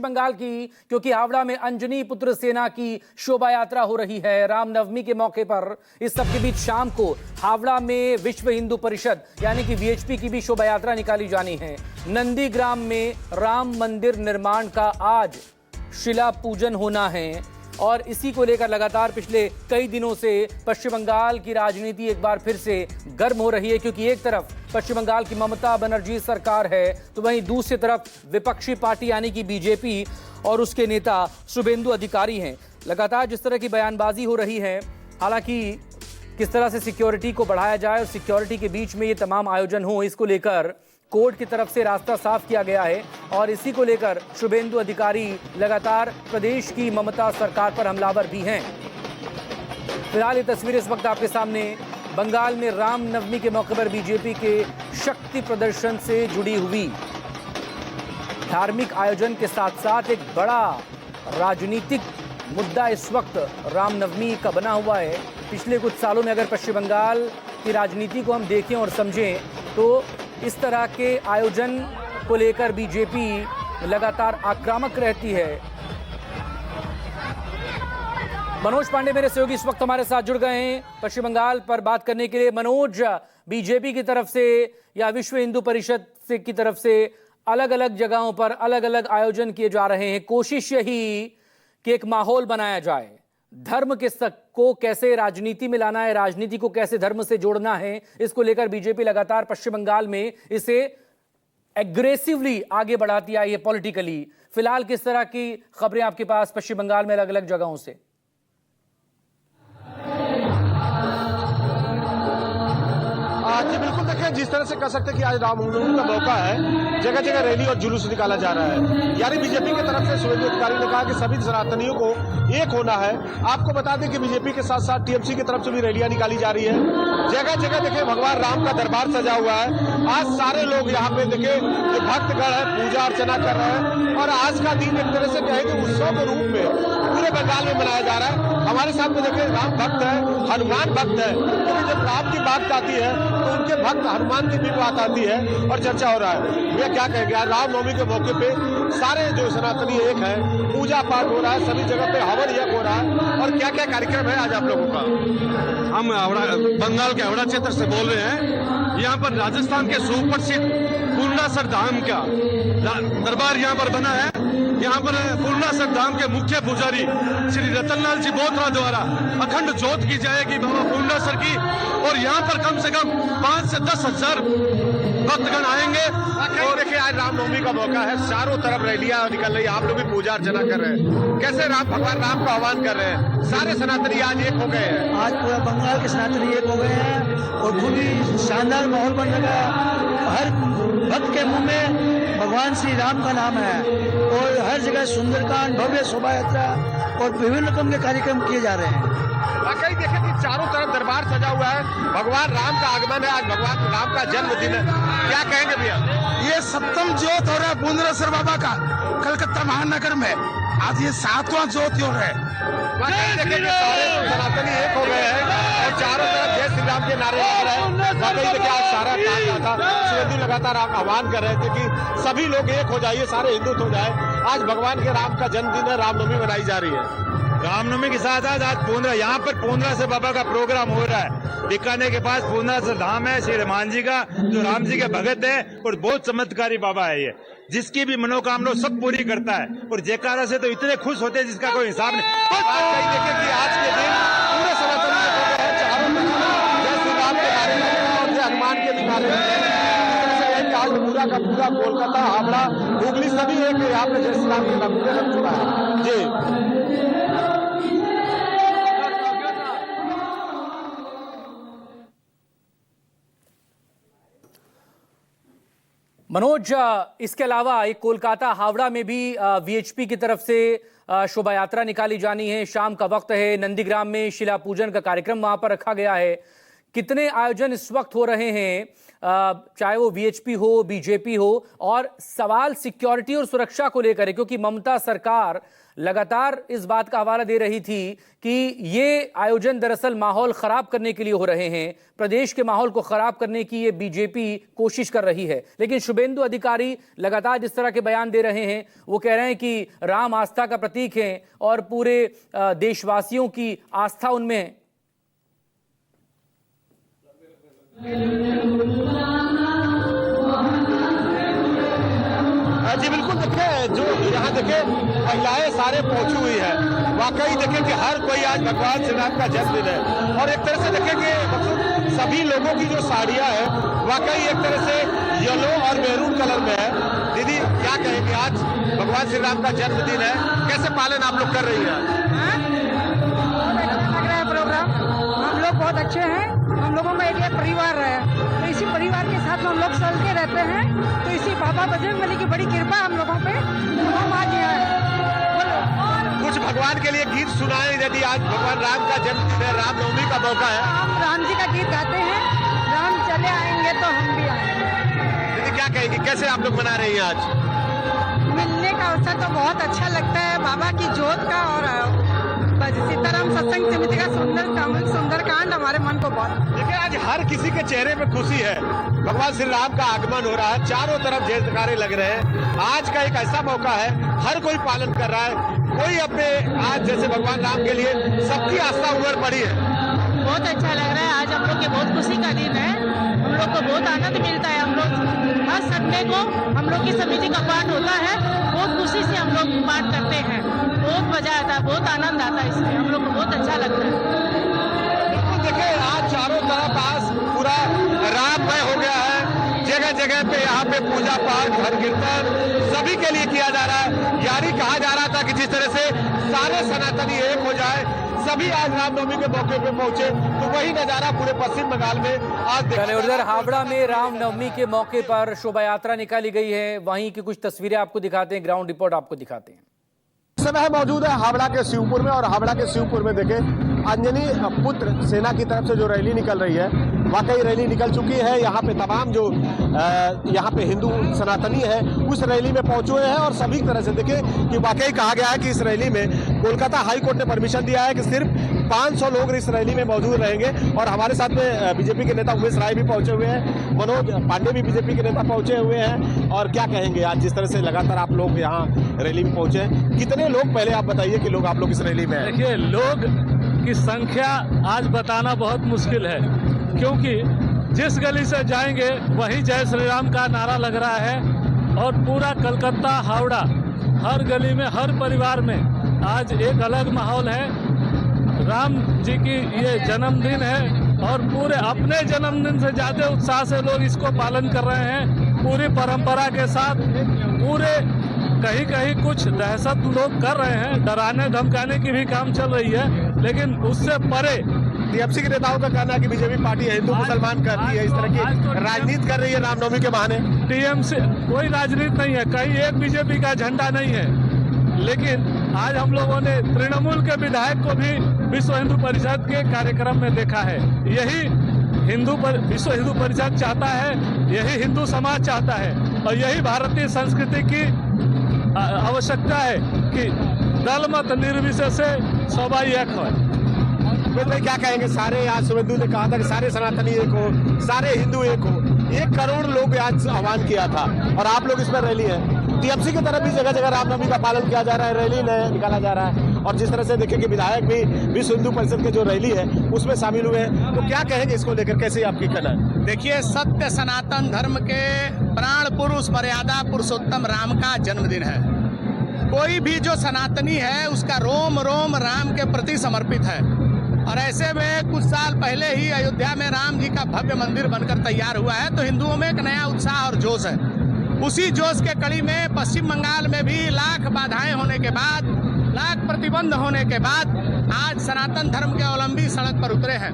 बंगाल की, क्योंकि हावड़ा में अंजनी पुत्र सेना की शोभा यात्रा हो रही है रामनवमी के मौके पर। इस सबके बीच शाम को हावड़ा में विश्व हिंदू परिषद यानी कि वीएचपी की भी शोभा यात्रा निकाली जानी है। नंदीग्राम में राम मंदिर निर्माण का आज शिला पूजन होना है और इसी को लेकर लगातार पिछले कई दिनों से पश्चिम बंगाल की राजनीति एक बार फिर से गर्म हो रही है, क्योंकि एक तरफ पश्चिम बंगाल की ममता बनर्जी सरकार है तो वहीं दूसरी तरफ विपक्षी पार्टी यानी कि बीजेपी और उसके नेता शुभेंदु अधिकारी हैं। लगातार जिस तरह की बयानबाजी हो रही है, हालांकि किस तरह से सिक्योरिटी को बढ़ाया जाए और सिक्योरिटी के बीच में ये तमाम आयोजन हो, इसको लेकर कोर्ट की तरफ से रास्ता साफ किया गया है और इसी को लेकर शुभेंदु अधिकारी लगातार प्रदेश की ममता सरकार पर हमलावर भी हैं। फिलहाल ये तस्वीर इस वक्त आपके सामने बंगाल में रामनवमी के मौके पर बीजेपी के शक्ति प्रदर्शन से जुड़ी हुई धार्मिक आयोजन के साथ साथ एक बड़ा राजनीतिक मुद्दा इस वक्त रामनवमी का बना हुआ है। पिछले कुछ सालों में अगर पश्चिम बंगाल की राजनीति को हम देखें और समझें तो इस तरह के आयोजन को लेकर बीजेपी लगातार आक्रामक रहती है। मनोज पांडे मेरे सहयोगी इस वक्त हमारे साथ जुड़ गए हैं पश्चिम बंगाल पर बात करने के लिए। मनोज, बीजेपी की तरफ से या विश्व हिंदू परिषद से की तरफ से अलग अलग जगहों पर अलग अलग आयोजन किए जा रहे हैं, कोशिश यही कि एक माहौल बनाया जाए, धर्म के को कैसे राजनीति में लाना है, राजनीति को कैसे धर्म से जोड़ना है, इसको लेकर बीजेपी लगातार पश्चिम बंगाल में इसे एग्रेसिवली आगे बढ़ाती आई है पॉलिटिकली। फिलहाल किस तरह की खबरें आपके पास पश्चिम बंगाल में अलग अलग जगहों से? जी बिल्कुल, देखिए जिस तरह से कह सकते हैं कि आज रामनवमी का मौका है, जगह जगह रैली और जुलूस निकाला जा रहा है। यानी बीजेपी की तरफ से शुभेंदु अधिकारी ने कहा कि सभी सनातनियों को एक होना है। आपको बता दें कि बीजेपी के साथ साथ टीएमसी की तरफ से भी रैलियां निकाली जा रही है। जगह जगह देखिए भगवान राम का दरबार सजा हुआ है। आज सारे लोग यहाँ पे देखिए जो भक्तगण है पूजा अर्चना कर रहे हैं और आज का दिन एक तरह से कहेंगे उत्सव के रूप में पूरे बंगाल में मनाया जा रहा है। हमारे साथ में देखिए राम भक्त है, हनुमान भक्त है, क्योंकि जब राम की बात आती है तो उनके भक्त हनुमान की भी बात आती है और चर्चा हो रहा है। वे क्या कहेंगे, आज रामनवमी के मौके पे सारे जो सनातनी एक है, पूजा पाठ हो रहा है, सभी जगह पे हवन यज्ञ हो रहा है। और क्या क्या कार्यक्रम है आज आप लोगों का? हम बंगाल के हावड़ा क्षेत्र से बोल रहे हैं। यहाँ पर राजस्थान के सुप्रसिद्ध पूर्णासर धाम का दरबार यहाँ पर बना है। यहाँ पर पूर्णासर धाम के मुख्य पुजारी श्री रतनलाल जी बोथरा द्वारा अखंड जोत की जाएगी बाबा पूर्णासर की, और यहाँ पर कम से कम 5 से 10 हजार भक्तगण आएंगे। और देखिए आज रामनवमी का मौका है, चारों तरफ रैलियां निकल रही है, आप लोग भी पूजा अर्चना कर रहे हैं। कैसे भगवान राम का आह्वान कर रहे हैं? सारे सनातनी आज एक हो गए हैं। आज पूरा बंगाल के सनातनी एक हो गए हैं और बहुत ही शानदार माहौल बन लगा है। हर भक्त के मुंह में भगवान श्री राम का नाम है और हर जगह सुंदरकांड, भव्य शोभा यात्रा और विभिन्न रकम के कार्यक्रम किए जा रहे हैं। वाकई देखें कि चारों तरफ दरबार सजा हुआ है, भगवान राम का आगमन है, आज भगवान राम का जन्मदिन है। क्या कहेंगे भैया? ये सप्तम ज्योत हो रहा है पूर्णेश्वर बाबा का कलकत्ता महानगर में, आज ये 7वां ज्योत हो रहा है। देखें कि सारे सनातनी एक हो गए हैं और चारों तरफ जय श्री राम के नारे लग रहे हैं। वाकई देखिए आज सारा था शुभेंदु लगातार आह्वान कर रहे थे कि सभी लोग एक हो जाइए, सारे हिंदुत्व हो जाए। आज भगवान के राम का जन्मदिन है, रामनवमी मनाई जा रही है। रामनवमी के साथ आज पूर्णा यहाँ पर पूर्णासर बाबा का प्रोग्राम हो रहा है। बीकानेर के पास पूर्णासर धाम है श्री हनुमान जी का, जो राम जी के भगत है और बहुत चमत्कारी बाबा है। ये जिसकी भी मनोकामना सब पूरी करता है और जयकारा से तो इतने खुश होते हैं जिसका कोई हिसाब नहीं। देखें कि आज के दिन पूरे सनातनी चारों जय श्री राम के नारे और जय हनुमान के भी नारे आज पूरा का पूरा कोलकाता, हावड़ा, हुगली सभी एक यहाँ पे जय श्री राम के नारे लग चुका है। जी मनोज, इसके अलावा एक कोलकाता हावड़ा में भी वीएचपी की तरफ से शोभा यात्रा निकाली जानी है। शाम का वक्त है, नंदीग्राम में शिला पूजन का कार्यक्रम वहां पर रखा गया है। कितने आयोजन इस वक्त हो रहे हैं, चाहे वो वीएचपी हो, बीजेपी हो, और सवाल सिक्योरिटी और सुरक्षा को लेकर है, क्योंकि ममता सरकार लगातार इस बात का हवाला दे रही थी कि ये आयोजन दरअसल माहौल खराब करने के लिए हो रहे हैं, प्रदेश के माहौल को खराब करने की ये बीजेपी कोशिश कर रही है। लेकिन शुभेंदु अधिकारी लगातार जिस तरह के बयान दे रहे हैं, वो कह रहे हैं कि राम आस्था का प्रतीक है और पूरे देशवासियों की आस्था उनमें है। जी बिल्कुल, देखिए जो यहाँ देखे महिलाएं सारे पहुंची हुई है। वाकई देखें कि हर कोई आज भगवान श्री राम का जन्मदिन है, और एक तरह से देखें कि सभी लोगों की जो साड़ियां हैं वाकई एक तरह से येलो और मैरून कलर में है। दीदी क्या कहेंगे, आज भगवान श्री राम का जन्मदिन है, कैसे पालन आप लोग कर रही है? बहुत अच्छा लग रहा है प्रोग्राम, हम लोग बहुत अच्छे हैं। हम लोगों में एक परिवार है, तो इसी परिवार के साथ हम लोग चलते रहते हैं। तो इसी बाबा बजरंगबली की बड़ी कृपा हम लोगों पे, तो हम आज यहाँ हैं। कुछ भगवान के लिए गीत सुनाए, यदि आज भगवान राम का जन्मदिन है, रामनवमी का मौका है। हम राम जी का गीत गाते हैं, राम चले आएंगे तो हम भी आएंगे। दीदी क्या कहेंगी, कैसे आप लोग मना रही हैं आज? मिलने का अवसर तो बहुत अच्छा लगता है, बाबा की जोत का और सीताराम सत्संग समिति का सुंदरकांड हमारे मन को बहुत। देखिए आज हर किसी के चेहरे पे खुशी है, भगवान श्री राम का आगमन हो रहा है, चारों तरफ जय जयकारे लग रहे हैं। आज का एक ऐसा मौका है, हर कोई पालन कर रहा है, कोई अपने आज जैसे भगवान राम के लिए सबकी आस्था उमड़ पड़ी है। बहुत अच्छा लग रहा है, आज हम लोग के बहुत खुशी का दिन है, हम लोग को बहुत आनंद मिलता है। हम लोग हर संडे को हम लोग की समिति का पाठ होता है, बहुत खुशी से हम लोग पाठ करते हैं, बहुत मजा आता है, बहुत आनंद आता है, इसमें हम लोग को बहुत अच्छा लगता है। बिल्कुल देखिए आज चारों तरफ आज पूरा राममय हो गया है, जगह जगह पे यहाँ पे पूजा पाठ हर कीर्तन सभी के लिए किया जा रहा है। यानी कहा जा रहा था कि जिस तरह से सारे सनातनी एक हो जाए, सभी आज रामनवमी के मौके पे पहुंचे, तो वही नजारा पूरे पश्चिम बंगाल में आज उधर हावड़ा में रामनवमी के मौके पर शोभा यात्रा निकाली गई है, वहीं की कुछ तस्वीरें आपको दिखाते हैं, ग्राउंड रिपोर्ट आपको दिखाते हैं। समय मौजूद है हावड़ा के शिवपुर में, और हावड़ा के शिवपुर में देखें अंजनी पुत्र सेना की तरफ से जो रैली निकल रही है, वाकई रैली निकल चुकी है। यहाँ पे तमाम जो यहाँ पे हिंदू सनातनी है उस रैली में पहुंचे हुए हैं, और सभी तरह से देखें कि वाकई कहा गया है कि इस रैली में कोलकाता हाई कोर्ट ने परमिशन दिया है कि सिर्फ 500 लोग इस रैली में मौजूद रहेंगे। और हमारे साथ में बीजेपी के नेता उमेश राय भी पहुंचे हुए हैं, मनोज पांडे भी बीजेपी के नेता पहुंचे हुए हैं। और क्या कहेंगे आज जिस तरह से लगातार आप लोग यहाँ रैली में पहुंचे, कितने लोग, पहले आप बताइए कि लोग आप लोग इस रैली में हैं? देखिए, लोग की संख्या आज बताना बहुत मुश्किल है, क्योंकि जिस गली से जाएंगे वहीं जय श्री राम का नारा लग रहा है, और पूरा कलकत्ता हावड़ा हर गली में हर परिवार में आज एक अलग माहौल है। राम जी की ये जन्मदिन है, और पूरे अपने जन्मदिन से ज्यादा उत्साह से लोग इसको पालन कर रहे हैं, पूरी परंपरा के साथ। पूरे कहीं कहीं कुछ दहशत लोग कर रहे हैं, डराने धमकाने की भी काम चल रही है, लेकिन उससे परे टीएमसी के नेताओं का कहना है कि बीजेपी पार्टी हिंदू मुसलमान करती है, इस तरह की राजनीति कर रही है रामनवमी के बहाने। टीएमसी कोई राजनीति नहीं है, कहीं एक बीजेपी का झंडा नहीं है। लेकिन आज हम लोगों ने तृणमूल के विधायक को भी विश्व हिंदू परिषद के कार्यक्रम में देखा है। यही विश्व हिंदू परिषद चाहता है, यही हिंदू समाज चाहता है, और यही भारतीय संस्कृति की आवश्यकता है कि दल मत निर्विशेष से सबाई एक हो। क्या कहेंगे, सारे आज शुभेंदु ने कहा था कि सारे सनातनी एक हो, सारे हिंदू एक हो, 1 करोड़ लोग आज आह्वान किया था, और आप लोग इसमें रैली है। टीएमसी की तरफ भी जगह जगह रामनवमी का पालन किया जा रहा है, रैली निकाला जा रहा है, और जिस तरह से देखें कि विधायक भी विश्व हिंदू परिषद की जो रैली है उसमें शामिल हुए हैं, तो क्या कहेंगे इसको लेकर, कैसे आपकी कहना है? देखिए, सत्य सनातन धर्म के प्राण पुरुष मर्यादा पुरुषोत्तम राम का जन्मदिन है। कोई भी जो सनातनी है उसका रोम रोम राम के प्रति समर्पित है, और ऐसे में कुछ साल पहले ही अयोध्या में राम जी का भव्य मंदिर बनकर तैयार हुआ है, तो हिंदुओं में एक नया उत्साह और जोश है। उसी जोश के कड़ी में पश्चिम बंगाल में भी लाख बाधाएं होने के बाद, लाख प्रतिबंध होने के बाद आज सनातन धर्म के अवलंबी सड़क पर उतरे हैं।